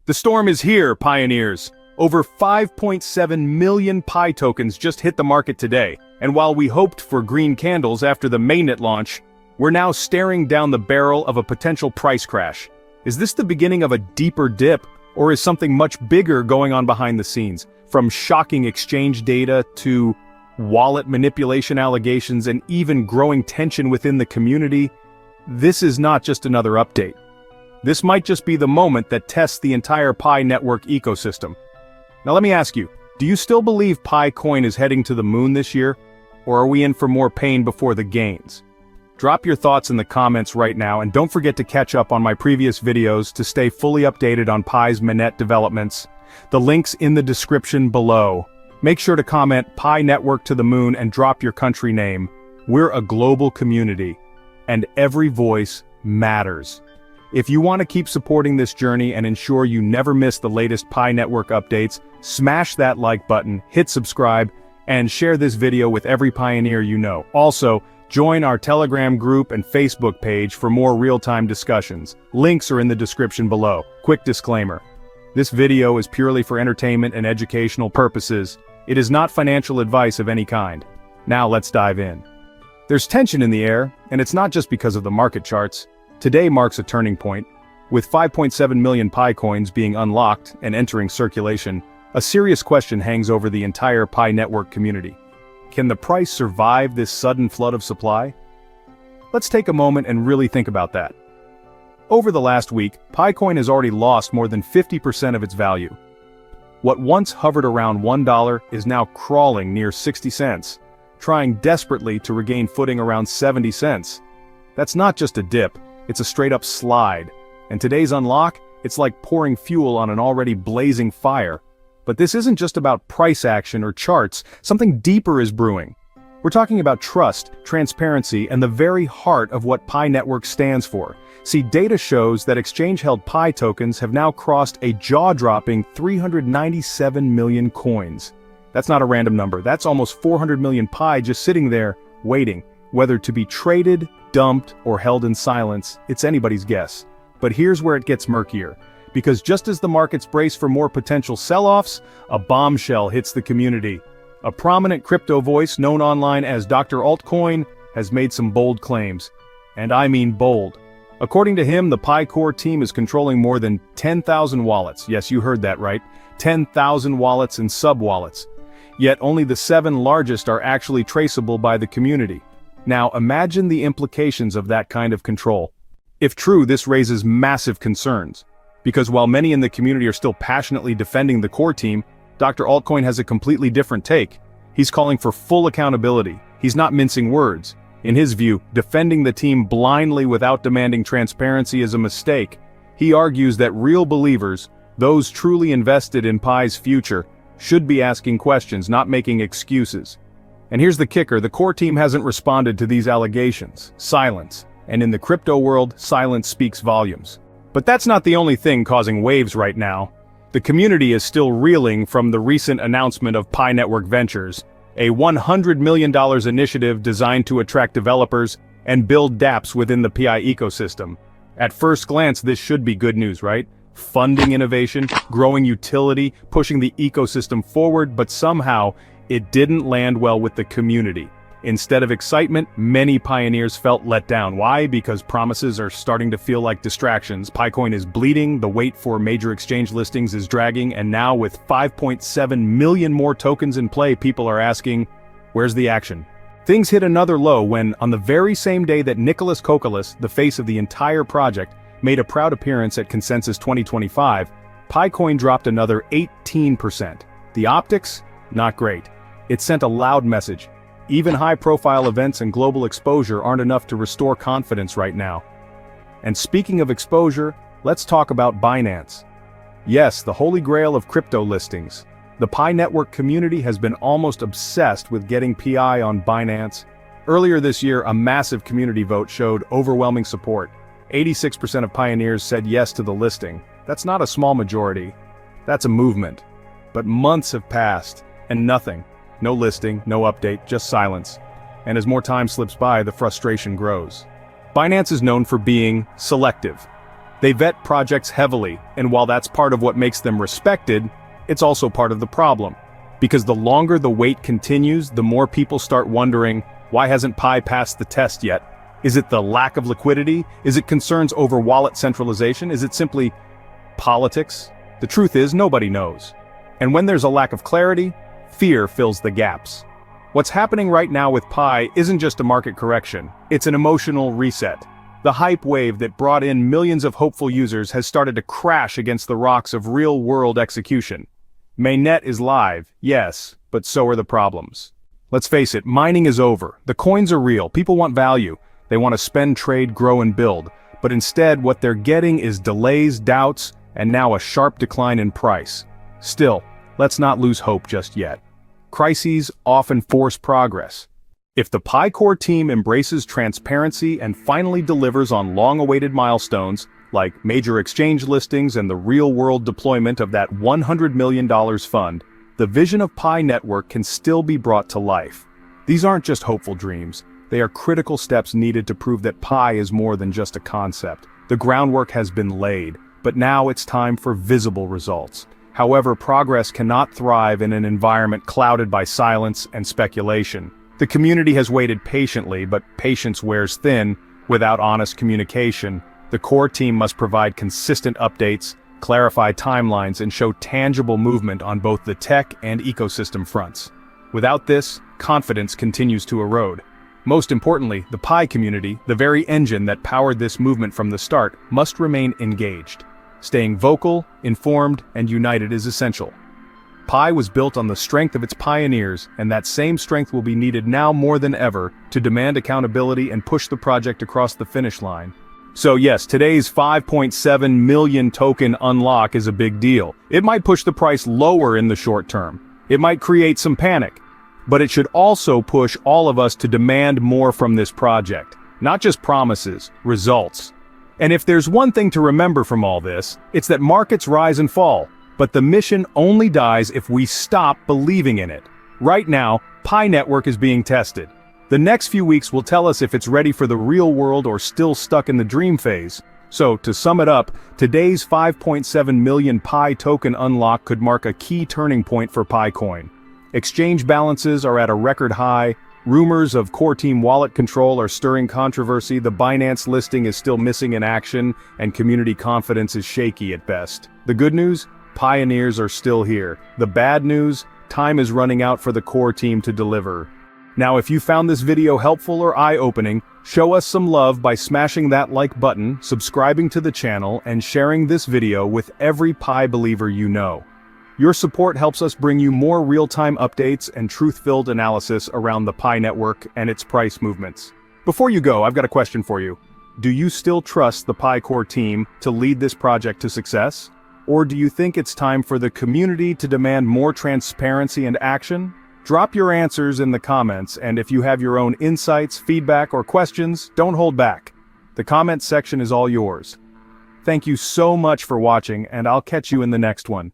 The storm is here, pioneers. Over 5.7 million Pi tokens just hit the market today, and while we hoped for green candles after the mainnet launch, we're now staring down the barrel of a potential price crash. Is this the beginning of a deeper dip, or is something much bigger going on behind the scenes? From shocking exchange data to wallet manipulation allegations and even growing tension within the community, this is not just another update. This might just be the moment that tests the entire Pi network ecosystem. Now let me ask you, do you still believe Pi coin is heading to the moon this year? Or are we in for more pain before the gains? Drop your thoughts in the comments right now, and don't forget to catch up on my previous videos to stay fully updated on Pi's mainnet developments. The link's in the description below. Make sure to comment Pi network to the moon and drop your country name. We're a global community, and every voice matters. If you want to keep supporting this journey and ensure you never miss the latest Pi network updates, smash that like button, hit subscribe, and share this video with every pioneer you know. Also, join our Telegram group and Facebook page for more real-time discussions. Links are in the description below. Quick disclaimer. This video is purely for entertainment and educational purposes. It is not financial advice of any kind. Now let's dive in. There's tension in the air, and it's not just because of the market charts. Today marks a turning point. With 5.7 million Pi coins being unlocked and entering circulation, a serious question hangs over the entire Pi network community. Can the price survive this sudden flood of supply? Let's take a moment and really think about that. Over the last week, Pi coin has already lost more than 50% of its value. What once hovered around $1 is now crawling near 60 cents, trying desperately to regain footing around 70 cents. That's not just a dip, it's a straight-up slide. And today's unlock, it's like pouring fuel on an already blazing fire. But this isn't just about price action or charts, something deeper is brewing. We're talking about trust, transparency, and the very heart of what Pi Network stands for. See, data shows that exchange-held Pi tokens have now crossed a jaw-dropping 397 million coins. That's not a random number, that's almost 400 million Pi just sitting there, waiting. Whether to be traded, dumped, or held in silence, it's anybody's guess. But here's where it gets murkier. Because just as the markets brace for more potential sell-offs, a bombshell hits the community. A prominent crypto voice known online as Dr. Altcoin has made some bold claims. And I mean bold. According to him, the Pi core team is controlling more than 10,000 wallets. Yes, you heard that right. 10,000 wallets and sub-wallets. Yet only the 7 largest are actually traceable by the community. Now imagine the implications of that kind of control. If true, this raises massive concerns. Because while many in the community are still passionately defending the core team, Dr. Altcoin has a completely different take. He's calling for full accountability. He's not mincing words. In his view, defending the team blindly without demanding transparency is a mistake. He argues that real believers, those truly invested in Pi's future, should be asking questions, not making excuses. And here's the kicker, the core team hasn't responded to these allegations. Silence. And in the crypto world, silence speaks volumes. But that's not the only thing causing waves right now. The community is still reeling from the recent announcement of Pi Network Ventures, a $100 million initiative designed to attract developers and build dApps within the Pi ecosystem. At first glance, this should be good news, right? Funding innovation, growing utility, pushing the ecosystem forward, but somehow, it didn't land well with the community. Instead of excitement, many pioneers felt let down. Why? Because promises are starting to feel like distractions. Picoin is bleeding, the wait for major exchange listings is dragging, and now with 5.7 million more tokens in play, people are asking, where's the action? Things hit another low when, on the very same day that Nicholas Kokolas, the face of the entire project, made a proud appearance at Consensus 2025, Picoin dropped another 18%. The optics? Not great. It sent a loud message. Even high-profile events and global exposure aren't enough to restore confidence right now. And speaking of exposure, let's talk about Binance. Yes, the holy grail of crypto listings. The Pi Network community has been almost obsessed with getting PI on Binance. Earlier this year, a massive community vote showed overwhelming support. 86% of pioneers said yes to the listing. That's not a small majority. That's a movement. But months have passed, and nothing. No listing, no update, just silence. And as more time slips by, the frustration grows. Binance is known for being selective. They vet projects heavily, and while that's part of what makes them respected, it's also part of the problem. Because the longer the wait continues, the more people start wondering, why hasn't Pi passed the test yet? Is it the lack of liquidity? Is it concerns over wallet centralization? Is it simply politics? The truth is, nobody knows. And when there's a lack of clarity, fear fills the gaps. What's happening right now with Pi isn't just a market correction, it's an emotional reset. The hype wave that brought in millions of hopeful users has started to crash against the rocks of real-world execution. Mainnet is live, yes, but so are the problems. Let's face it, mining is over. The coins are real, people want value. They want to spend, trade, grow, and build. But instead, what they're getting is delays, doubts, and now a sharp decline in price. Still, let's not lose hope just yet. Crises often force progress. If the Pi Core team embraces transparency and finally delivers on long-awaited milestones, like major exchange listings and the real-world deployment of that $100 million fund, the vision of Pi Network can still be brought to life. These aren't just hopeful dreams. They are critical steps needed to prove that Pi is more than just a concept. The groundwork has been laid, but now it's time for visible results. However, progress cannot thrive in an environment clouded by silence and speculation. The community has waited patiently, but patience wears thin. Without honest communication, the core team must provide consistent updates, clarify timelines, and show tangible movement on both the tech and ecosystem fronts. Without this, confidence continues to erode. Most importantly, the Pi community, the very engine that powered this movement from the start, must remain engaged. Staying vocal, informed, and united is essential. Pi was built on the strength of its pioneers, and that same strength will be needed now more than ever to demand accountability and push the project across the finish line. So yes, today's 5.7 million token unlock is a big deal. It might push the price lower in the short term. It might create some panic. But it should also push all of us to demand more from this project. Not just promises, results. And if there's one thing to remember from all this, it's that markets rise and fall. But the mission only dies if we stop believing in it. Right now, Pi Network is being tested. The next few weeks will tell us if it's ready for the real world or still stuck in the dream phase. So, to sum it up, today's 5.7 million Pi token unlock could mark a key turning point for Pi Coin. Exchange balances are at a record high, rumors of core team wallet control are stirring controversy, the Binance listing is still missing in action, and community confidence is shaky at best. The good news? Pioneers are still here. The bad news? Time is running out for the core team to deliver. Now if you found this video helpful or eye-opening, show us some love by smashing that like button, subscribing to the channel, and sharing this video with every Pi believer you know. Your support helps us bring you more real-time updates and truth-filled analysis around the Pi network and its price movements. Before you go, I've got a question for you. Do you still trust the Pi Core team to lead this project to success? Or do you think it's time for the community to demand more transparency and action? Drop your answers in the comments, and if you have your own insights, feedback, or questions, don't hold back. The comments section is all yours. Thank you so much for watching, and I'll catch you in the next one.